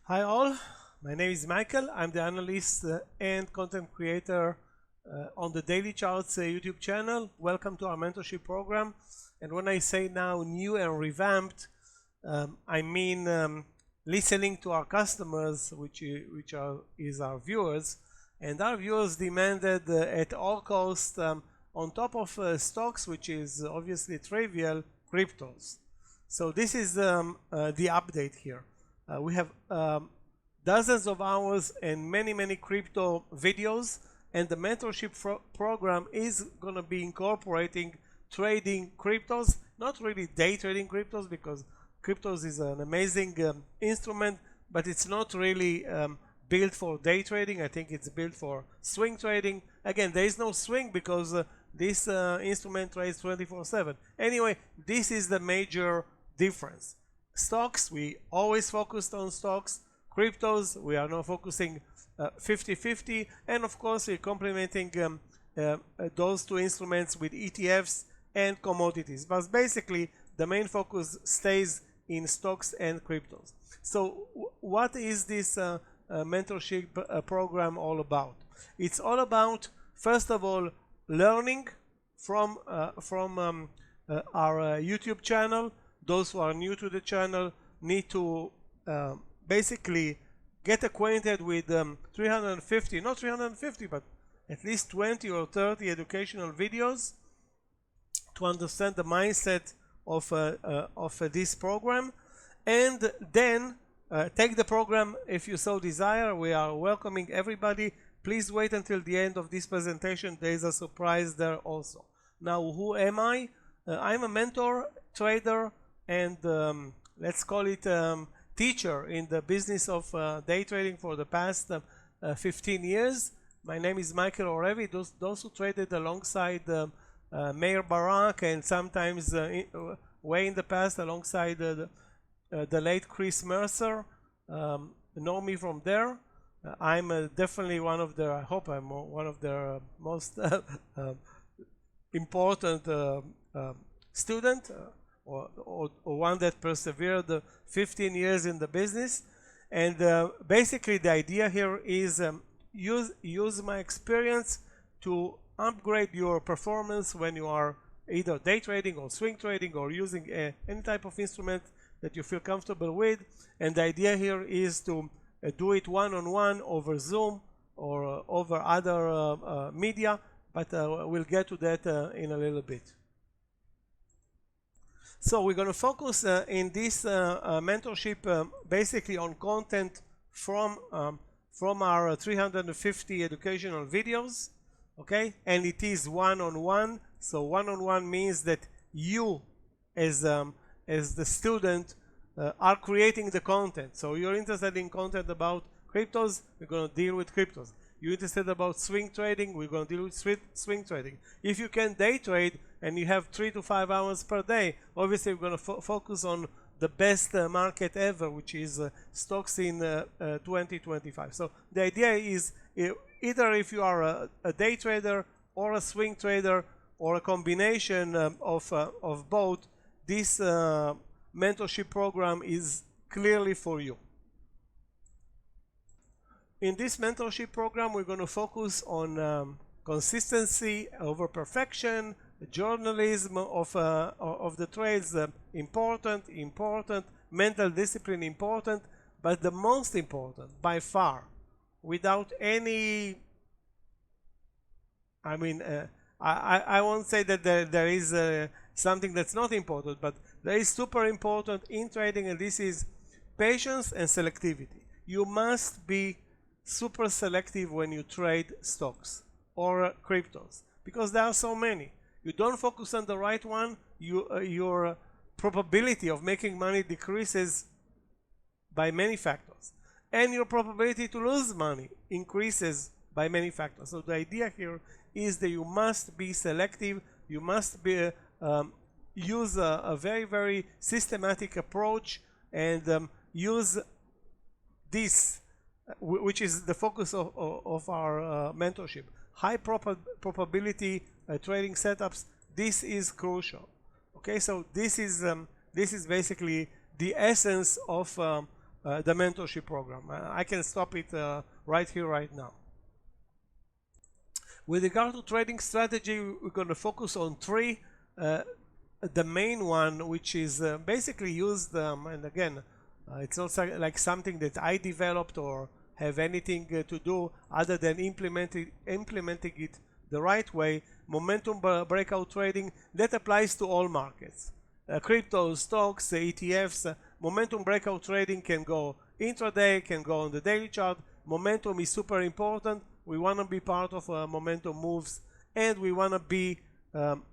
Hi all, my name is Michael. I'm the analyst and content creator on the Daily Charts YouTube channel. Welcome to our mentorship program. And when I say now new and revamped, I mean listening to our customers, which is our viewers. And our viewers demanded at all costs, on top of stocks, which is obviously trivial, cryptos. So this is the update here. We have dozens of hours and many crypto videos, and the mentorship program is going to be incorporating trading cryptos, not really day trading cryptos, because cryptos is an amazing instrument, but it's not really built for day trading. I think it's built for swing trading. Again, there is no swing because this instrument trades 24/7. Anyway, this is the major difference. Stocks, we always focused on stocks. Cryptos, we are now focusing 50-50, and of course we're complementing those two instruments with ETFs and commodities. But basically the main focus stays in stocks and cryptos. So what is this mentorship program all about? It's all about, first of all, learning from our YouTube channel. Those who are new to the channel need to basically get acquainted with 350, not 350, but at least 20 or 30 educational videos to understand the mindset of this program, and then take the program if you so desire. We are welcoming everybody. Please wait until the end of this presentation. There is a surprise there also. Now, who am I? I'm a mentor, trader, and let's call it teacher in the business of day trading for the past 15 years. My name is Michael Orevi. Those who traded alongside Meir Barak, and sometimes way in the past alongside the late Chris Mercer, know me from there. I'm definitely one of their, I hope I'm one of their most important student, or one that persevered 15 years in the business. And basically the idea here is use my experience to upgrade your performance when you are either day trading or swing trading, or using any type of instrument that you feel comfortable with. And the idea here is to do it one-on-one over Zoom or over other media, but we'll get to that in a little bit. So we're going to focus in this mentorship basically on content from our 350 educational videos, okay? And it is one-on-one. So one-on-one means that you, as the student, are creating the content. So you're interested in content about cryptos, we're going to deal with cryptos. You're interested about swing trading, we're going to deal with swing trading. If you can day trade and you have 3 to 5 hours per day, obviously we're going to focus on the best market ever, which is stocks in 2025. So the idea is, either if you are a day trader or a swing trader or a combination of both, this mentorship program is clearly for you. In this mentorship program, we're going to focus on consistency over perfection, journalism of the trades, important, mental discipline important, but the most important by far, without any, I mean, I won't say that there is something that's not important, but there is super important in trading, and this is patience and selectivity. You must be super selective when you trade stocks or cryptos, because there are so many. You don't focus on the right one, your probability of making money decreases by many factors, and your probability to lose money increases by many factors. So the idea here is that you must be selective. You must be use a very systematic approach, and use this, which is the focus of our mentorship. High probability trading setups. This is crucial. Okay, so this is basically the essence of the mentorship program. I can stop it right here, right now. With regard to trading strategy, we're going to focus on three. The main one, which is basically used, and again, it's not like something that I developed or have anything to do other than implementing it the right way. Momentum breakout trading, that applies to all markets. Crypto, stocks, ETFs, momentum breakout trading can go intraday, can go on the daily chart. Momentum is super important. We want to be part of momentum moves, and we want to be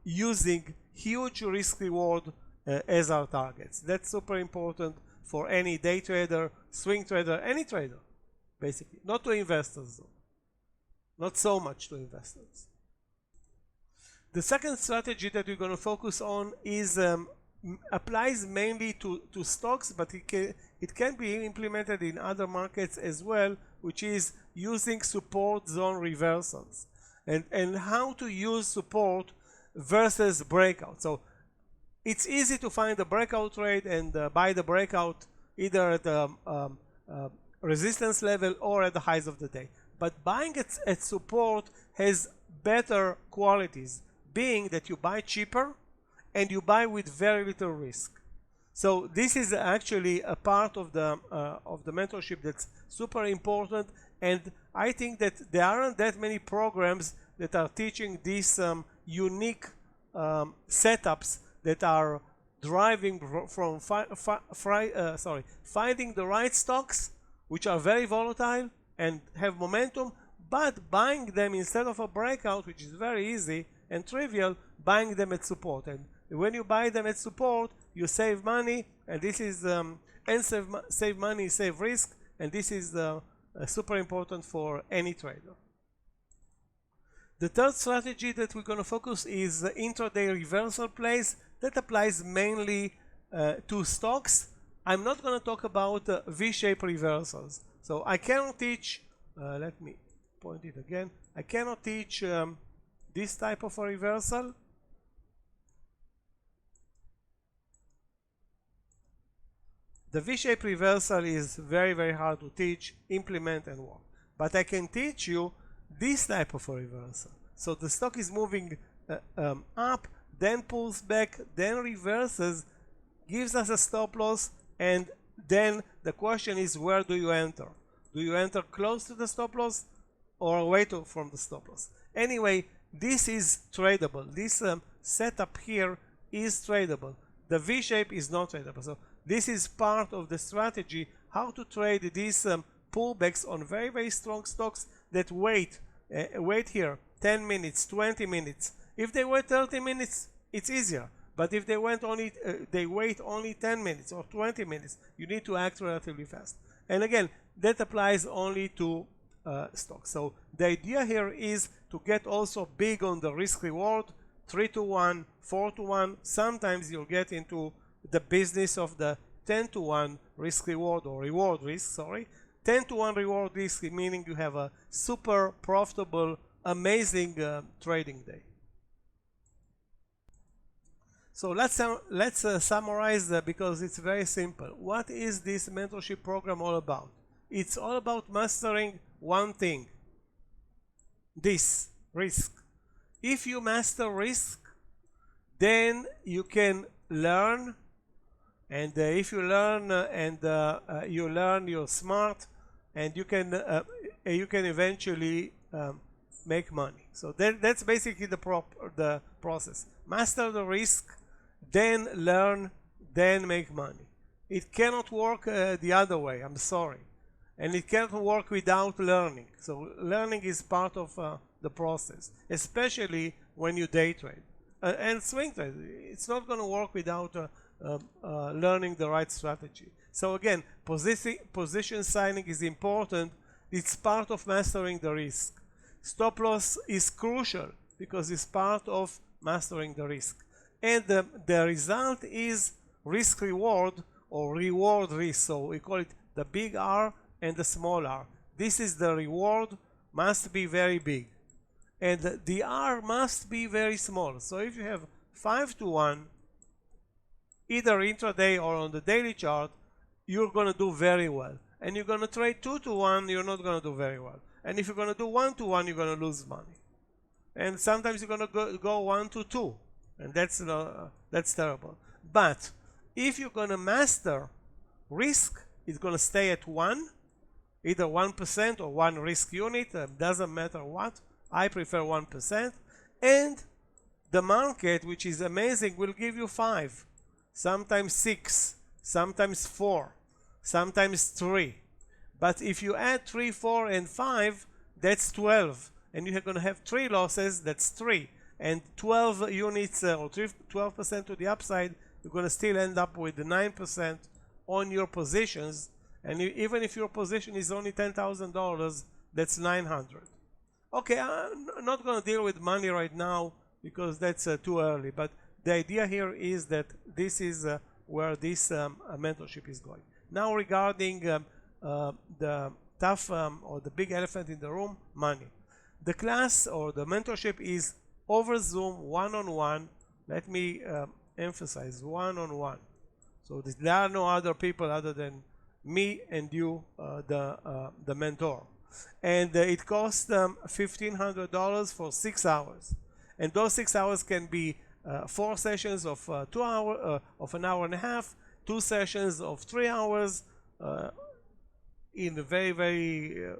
using huge risk reward as our targets. That's super important for any day trader, swing trader, any trader, basically. Not to investors though. Not so much to investors. The second strategy that we're going to focus on is applies mainly to stocks, but it can be implemented in other markets as well, which is using support zone reversals and how to use support versus breakout. So it's easy to find a breakout trade and buy the breakout either at the resistance level or at the highs of the day. But buying it at support has better qualities, being that you buy cheaper and you buy with very little risk. So this is actually a part of the mentorship that's super important, and I think that there aren't that many programs that are teaching these unique setups that are driving from finding the right stocks which are very volatile and have momentum, but buying them instead of a breakout, which is very easy and trivial, buying them at support. And when you buy them at support, you save money, and this is save money, save risk, and this is super important for any trader. The third strategy that we're going to focus is intraday reversal plays. That applies mainly to stocks. I'm not going to talk about V-shaped reversals. So I cannot teach, let me point it again, I cannot teach this type of a reversal. The V-shaped reversal is very, very hard to teach, implement, and work. But I can teach you this type of a reversal. So the stock is moving up, then pulls back, then reverses, gives us a stop loss, and then the question is, where do you enter? Do you enter close to the stop loss or away from the stop loss? Anyway, this is tradable. This setup here is tradable. The V-shape is not tradable. So this is part of the strategy, how to trade these pullbacks on very, very strong stocks that wait here 10 minutes, 20 minutes. If they wait 30 minutes, it's easier. But if they wait only 10 minutes or 20 minutes, you need to act relatively fast. And again, that applies only to stocks. So the idea here is to get also big on the risk reward, 3-to-1, 4-to-1. Sometimes you'll get into the business of the 10-to-1 risk reward, or reward risk, sorry. 10-to-1 reward risk, meaning you have a super profitable, amazing trading day. So let's summarize that, because it's very simple. What is this mentorship program all about? It's all about mastering one thing. This, risk. If you master risk, then you can learn, and if you learn you're smart, and you can eventually make money. So that's basically the process. Master the risk, then learn, then make money. It cannot work the other way, I'm sorry. And it cannot work without learning. So learning is part of the process, especially when you day trade. And swing trade, it's not going to work without learning the right strategy. So again, position signing is important. It's part of mastering the risk. Stop loss is crucial because it's part of mastering the risk. And the result is risk reward, or reward risk. So we call it the big R and the small r. This is the reward, must be very big. And the R must be very small. So if you have 5-to-1, either intraday or on the daily chart, you're going to do very well. And you're going to trade 2 to 1, you're not going to do very well. And if you're going to do 1 to 1, you're going to lose money. And sometimes you're going to go 1 to 2, and that's terrible. But if you're going to master risk, it's going to stay at 1, either 1% or 1 risk unit, doesn't matter what. I prefer 1%. And the market, which is amazing, will give you 5, sometimes 6, sometimes 4, sometimes 3. But if you add 3, 4, and 5, that's 12. And you're going to have 3 losses, that's 3. And 12 units or 12% to the upside, you're going to still end up with 9% on your positions. And even if your position is only $10,000, that's 900. Okay, I'm not going to deal with money right now because that's too early. But the idea here is that this is where this mentorship is going. Now regarding the tough or the big elephant in the room, money. The class or the mentorship is over Zoom, one-on-one. Let me emphasize, one-on-one. So there are no other people other than me and you, the mentor. And it costs $1,500 for 6 hours. And those 6 hours can be 4 sessions of 2 hours, of an hour and a half, 2 sessions of 3 hours, in a very, very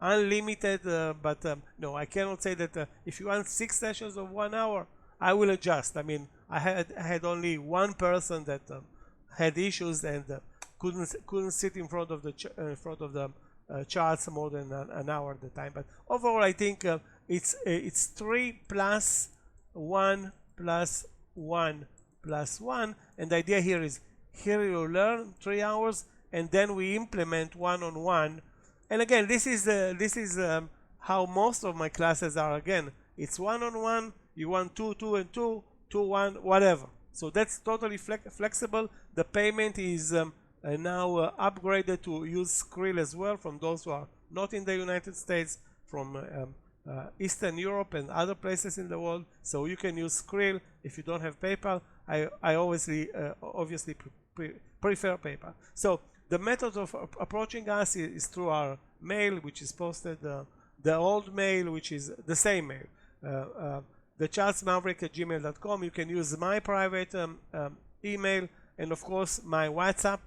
unlimited, but no, I cannot say that if you want 6 sessions of 1 hour, I will adjust. I mean, I had only one person that had issues and couldn't sit in front of the charts more than an hour at a time. But overall, I think it's 3 plus 1 plus 1 plus 1, and the idea here is here you learn 3 hours, and then we implement one-on-one. And again, this is how most of my classes are. Again, it's one-on-one. You want 2, 2, and 2, 2, 1, whatever. So that's totally flexible. The payment is now upgraded to use Skrill as well from those who are not in the United States, from Eastern Europe and other places in the world. So you can use Skrill if you don't have PayPal. I obviously prefer PayPal. So the method of approaching us is through our mail, which is posted, the old mail, which is the same mail, the Charts Maverick at gmail.com. You can use my private email, and of course my WhatsApp.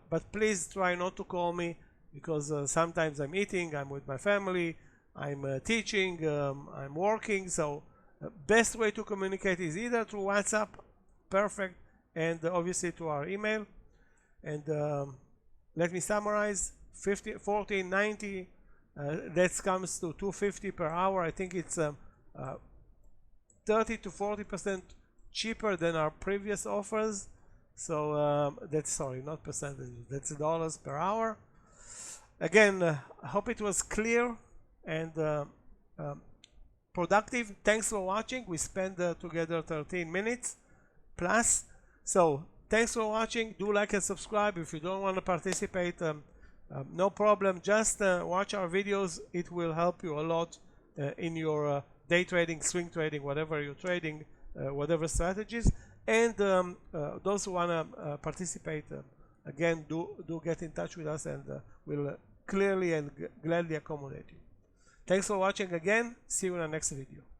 But please try not to call me, because sometimes I'm eating, I'm with my family, I'm teaching, I'm working. So best way to communicate is either through WhatsApp, perfect, and obviously to our email. And let me summarize: 1490, that comes to $250 per hour. I think it's 30 to 40% cheaper than our previous offers. So that's, sorry, not percentages, that's dollars per hour. Again, I hope it was clear and productive. Thanks for watching. We spent together 13 minutes plus. So thanks for watching. Do like and subscribe. If you don't want to participate, no problem. Just watch our videos. It will help you a lot in your day trading, swing trading, whatever you're trading, whatever strategies. And those who want to participate, again, do get in touch with us, and we'll clearly and gladly accommodate you. Thanks for watching again. See you in the next video.